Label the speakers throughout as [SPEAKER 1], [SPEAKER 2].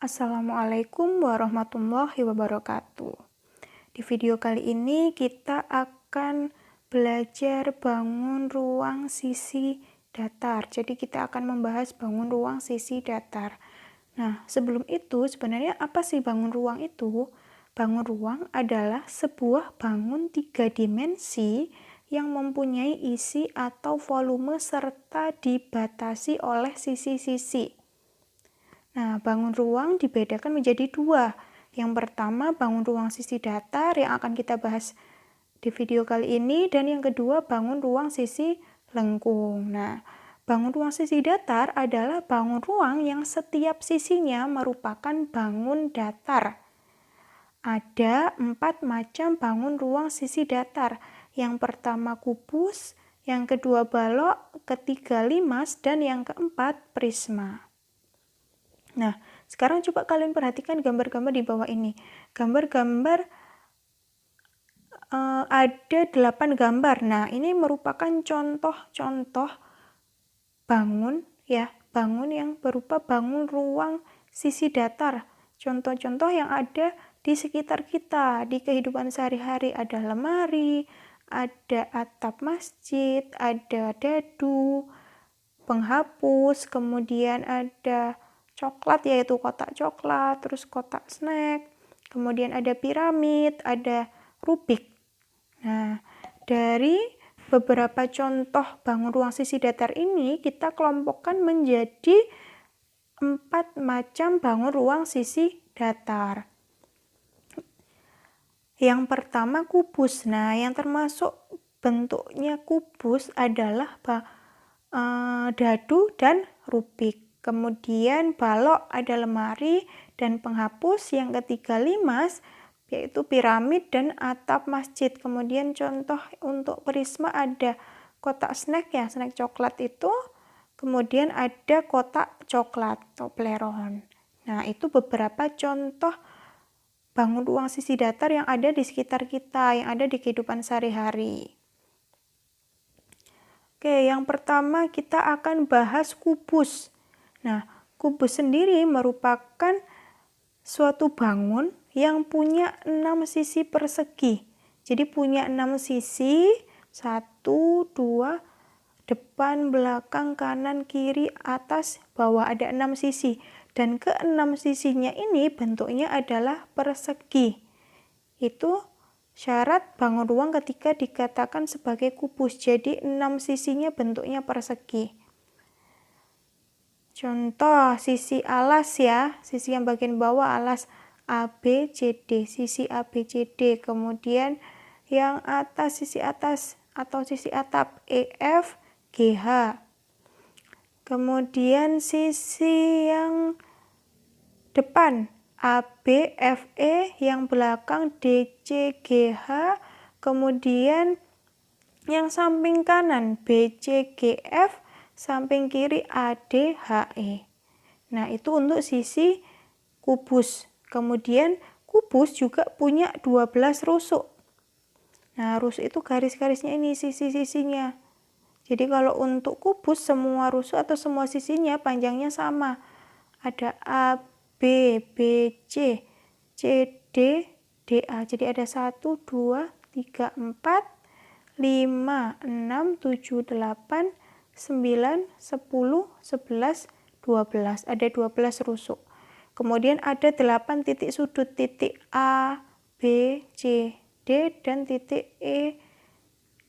[SPEAKER 1] Assalamualaikum warahmatullahi wabarakatuh. Di video kali ini kita akan belajar bangun ruang sisi datar. Jadi kita akan membahas bangun ruang sisi datar. Nah, sebelum itu sebenarnya apa sih bangun ruang itu? Bangun ruang adalah sebuah bangun 3 dimensi yang mempunyai isi atau volume serta dibatasi oleh sisi-sisi. Nah, bangun ruang dibedakan menjadi dua. Yang pertama, bangun ruang sisi datar yang akan kita bahas di video kali ini, dan yang kedua, bangun ruang sisi lengkung. Nah, bangun ruang sisi datar adalah bangun ruang yang setiap sisinya merupakan bangun datar. Ada 4 macam bangun ruang sisi datar. Yang pertama kubus, yang kedua balok, ketiga limas, dan yang keempat prisma. Nah, sekarang coba kalian perhatikan gambar-gambar di bawah ini. Gambar-gambar ada 8 gambar. Nah, ini merupakan contoh-contoh bangun yang berupa bangun ruang sisi datar. Contoh-contoh yang ada di sekitar kita, di kehidupan sehari-hari. Ada lemari, ada atap masjid, ada dadu, penghapus, kemudian ada coklat yaitu kotak coklat, terus kotak snack, kemudian ada piramid, ada rubik. Nah, dari beberapa contoh bangun ruang sisi datar ini kita kelompokkan menjadi 4 macam bangun ruang sisi datar. Yang pertama kubus. Nah, yang termasuk bentuknya kubus adalah dadu dan rubik. Kemudian balok ada lemari dan penghapus. Yang ketiga limas yaitu piramid dan atap masjid. Kemudian contoh untuk prisma ada kotak snack snack coklat itu. Kemudian ada kotak coklat Toblerone. Nah, itu beberapa contoh bangun ruang sisi datar yang ada di sekitar kita, yang ada di kehidupan sehari-hari. Oke, yang pertama kita akan bahas kubus. Nah, kubus sendiri merupakan suatu bangun yang punya 6 sisi persegi. Jadi punya 6 sisi, 1, 2, depan, belakang, kanan, kiri, atas, bawah, ada 6 sisi. Dan ke-6 sisinya ini bentuknya adalah persegi. Itu syarat bangun ruang ketika dikatakan sebagai kubus. Jadi 6 sisinya bentuknya persegi. Contoh sisi alas sisi yang bagian bawah alas ABCD, sisi ABCD. Kemudian yang atas, sisi atas atau sisi atap EFGH. Kemudian sisi yang depan ABFE, yang belakang DCGH. Kemudian yang samping kanan BCGF, samping kiri ADHE. Nah, itu untuk sisi kubus. Kemudian kubus juga punya 12 rusuk. Nah, rusuk itu garis-garisnya ini sisi-sisinya. Jadi kalau untuk kubus semua rusuk atau semua sisinya panjangnya sama. Ada A, B, B, C, C, D, D, A. Jadi ada 1, 2, 3, 4, 5, 6, 7, 8, 9, 10, 11, 12. Ada 12 rusuk. Kemudian ada 8 titik sudut, titik A, B, C, D, dan titik E,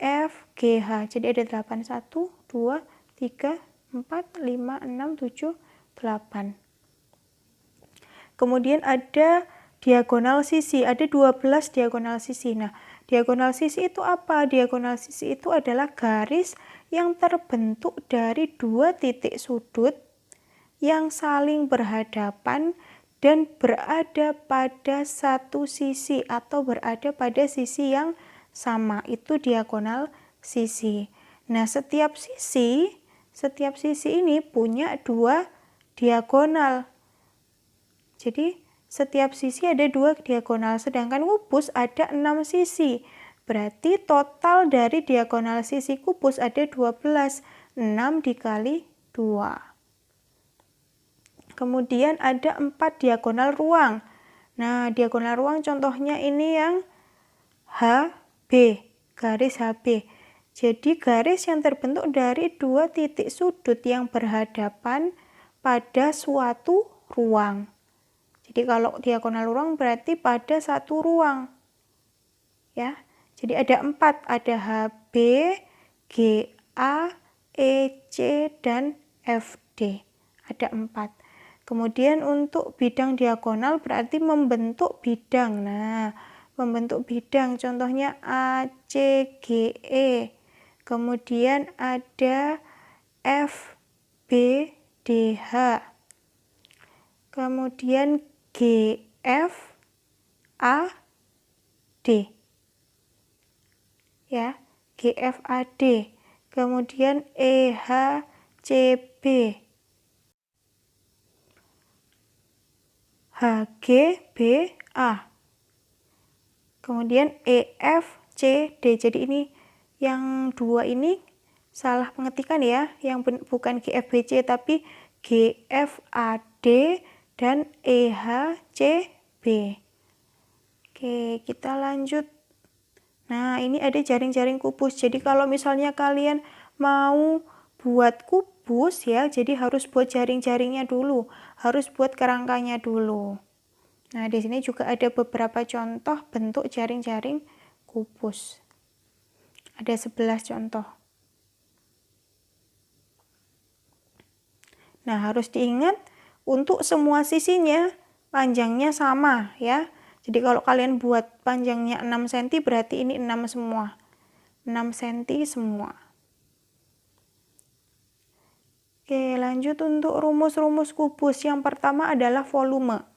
[SPEAKER 1] F, G, H. Jadi ada 8. 1, 2, 3, 4, 5, 6, 7, 8. Kemudian ada diagonal sisi. Ada 12 diagonal sisi. Nah, diagonal sisi itu apa? Diagonal sisi itu adalah garis yang terbentuk dari 2 titik sudut yang saling berhadapan dan berada pada satu sisi atau berada pada sisi yang sama. Itu diagonal sisi. Nah, setiap sisi ini punya 2 diagonal. Jadi setiap sisi ada 2 diagonal, sedangkan kubus ada 6 sisi. Berarti total dari diagonal sisi kubus ada 12. 6 dikali 2. Kemudian ada 4 diagonal ruang. Nah, diagonal ruang contohnya ini yang HB, garis HB. Jadi garis yang terbentuk dari 2 titik sudut yang berhadapan pada suatu ruang. Jadi kalau diagonal ruang berarti pada satu ruang. Ya. Jadi ada 4, ada HB, GA, EC, dan FD. Ada 4. Kemudian untuk bidang diagonal berarti membentuk bidang. Nah, membentuk bidang contohnya ACGE. Kemudian ada FBDH. Kemudian GFAD. Ya, GFAD. Kemudian EHCB. HGBA. Kemudian EFCD. Jadi ini yang 2 ini salah pengetikan ya, yang bukan GFBC tapi GFAD dan EHCB. Oke, kita lanjut. Nah, ini ada jaring-jaring kubus. Jadi kalau misalnya kalian mau buat kubus ya, jadi harus buat jaring-jaringnya dulu, harus buat kerangkanya dulu. Nah, di sini juga ada beberapa contoh bentuk jaring-jaring kubus. Ada 11 contoh. Nah, harus diingat untuk semua sisinya panjangnya sama ya. Jadi kalau kalian buat panjangnya 6 cm berarti ini 6 semua. 6 cm semua. Oke, lanjut untuk rumus-rumus kubus. Yang pertama adalah volume.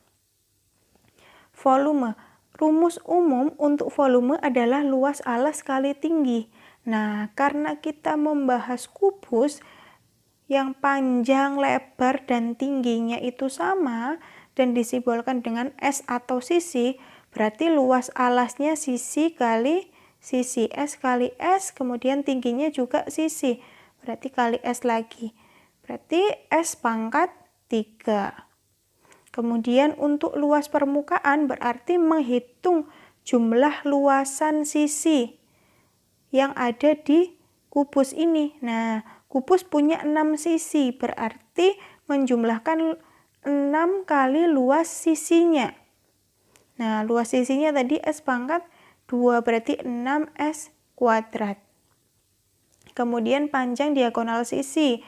[SPEAKER 1] Volume. Rumus umum untuk volume adalah luas alas kali tinggi. Nah, karena kita membahas kubus yang panjang, lebar, dan tingginya itu sama dan disimbolkan dengan S atau sisi, berarti luas alasnya sisi kali sisi. S kali S, kemudian tingginya juga sisi. Berarti kali S lagi. Berarti S pangkat 3. Kemudian untuk luas permukaan berarti menghitung jumlah luasan sisi yang ada di kubus ini. Nah, kubus punya 6 sisi, berarti menjumlahkan 6 kali luas sisinya. Nah, luas sisinya tadi S pangkat 2, berarti 6S kuadrat. Kemudian panjang diagonal sisi.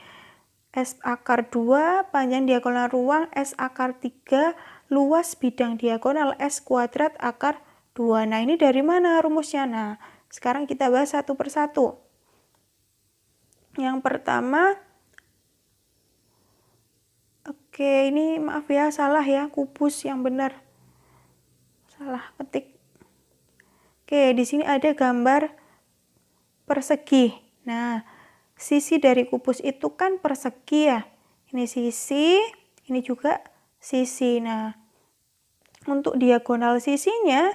[SPEAKER 1] S akar 2, panjang diagonal ruang S akar 3, luas bidang diagonal S kuadrat akar 2. Nah, ini dari mana rumusnya? Nah, sekarang kita bahas satu persatu. Yang pertama, oke, ini maaf ya, salah ya, kubus yang benar. Salah ketik. Oke, di sini ada gambar persegi. Nah, sisi dari kubus itu kan persegi ya. Ini sisi, ini juga sisi. Nah, untuk diagonal sisinya,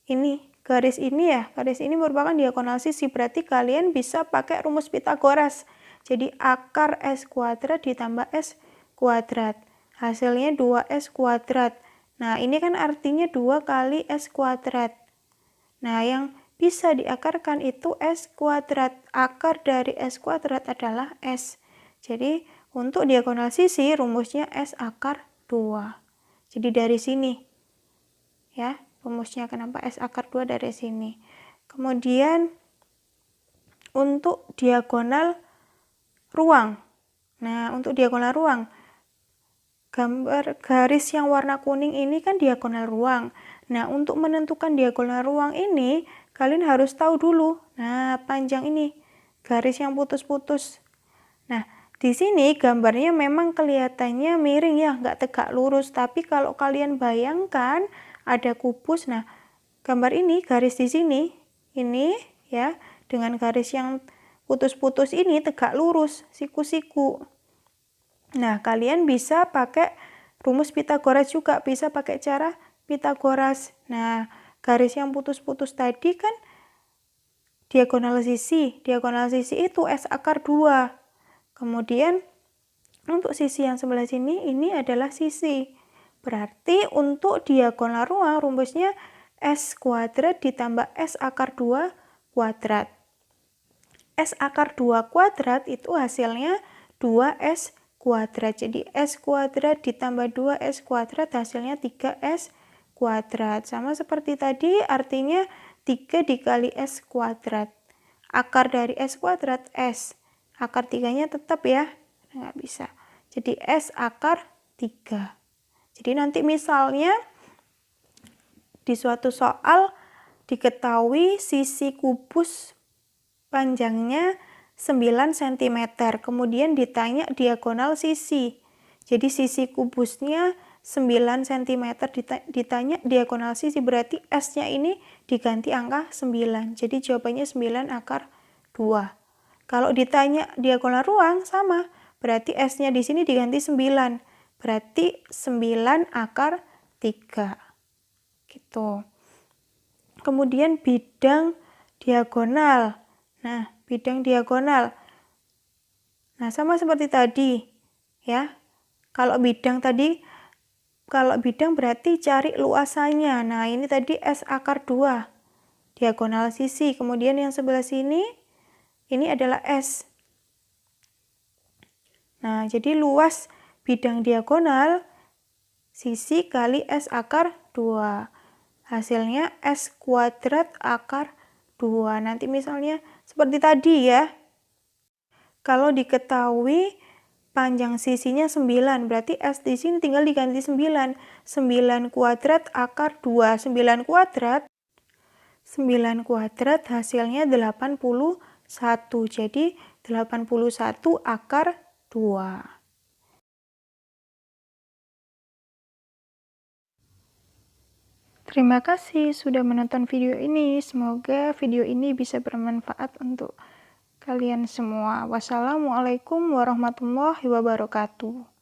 [SPEAKER 1] ini garis ini ya, garis ini merupakan diagonal sisi. Berarti kalian bisa pakai rumus Pitagoras. Jadi akar S kuadrat ditambah S kuadrat. Hasilnya 2S kuadrat. Nah, ini kan artinya 2 kali S kuadrat. Nah, yang bisa diakarkan itu S kuadrat. Akar dari S kuadrat adalah S. Jadi untuk diagonal sisi rumusnya S akar 2. Jadi dari sini ya rumusnya, kenapa S akar 2 dari sini. Kemudian untuk diagonal ruang. Nah, untuk diagonal ruang, gambar garis yang warna kuning ini kan diagonal ruang. Nah, untuk menentukan diagonal ruang ini, kalian harus tahu dulu. Nah, panjang ini, garis yang putus-putus. Nah, di sini gambarnya memang kelihatannya miring ya, nggak tegak lurus. Tapi kalau kalian bayangkan ada kubus, nah, gambar ini, garis di sini, ini ya, dengan garis yang putus-putus ini tegak lurus, siku-siku. Nah, kalian bisa pakai rumus Pitagoras juga, bisa pakai cara Pitagoras. Nah, garis yang putus-putus tadi kan diagonal sisi. Diagonal sisi itu S akar 2. Kemudian Untuk sisi yang sebelah sini, ini adalah sisi. Berarti untuk diagonal ruang, rumusnya S kuadrat ditambah S akar 2 kuadrat. S akar 2 kuadrat itu hasilnya 2S kuadrat. Jadi S kuadrat ditambah 2S kuadrat hasilnya 3S kuadrat. Sama seperti tadi, artinya 3 dikali S kuadrat. Akar dari S kuadrat S. Akar 3-nya tetap ya, nggak bisa. Jadi S akar 3. Jadi nanti misalnya di suatu soal diketahui sisi kubus panjangnya 9 cm. Kemudian ditanya diagonal sisi. Jadi sisi kubusnya 9 cm, ditanya diagonal sisi, berarti S-nya ini diganti angka 9. Jadi jawabannya 9 akar 2. Kalau ditanya diagonal ruang, sama. Berarti S-nya di sini diganti 9. Berarti 9 akar 3. Gitu. Kemudian bidang diagonal. Nah, bidang diagonal. Nah, sama seperti tadi. Ya. Kalau bidang berarti cari luasannya. Nah, ini tadi S akar 2. Diagonal sisi. Kemudian yang sebelah sini, ini adalah S. Nah, jadi luas bidang diagonal sisi kali S akar 2. Hasilnya S kuadrat akar 2. Nanti misalnya seperti tadi ya. Kalau diketahui panjang sisinya 9, berarti S di sini tinggal diganti 9. 9 kuadrat akar 2. 9 kuadrat hasilnya 81. Jadi 81 akar 2. Terima kasih sudah menonton video ini. Semoga video ini bisa bermanfaat untuk kalian semua. Wassalamualaikum warahmatullahi wabarakatuh.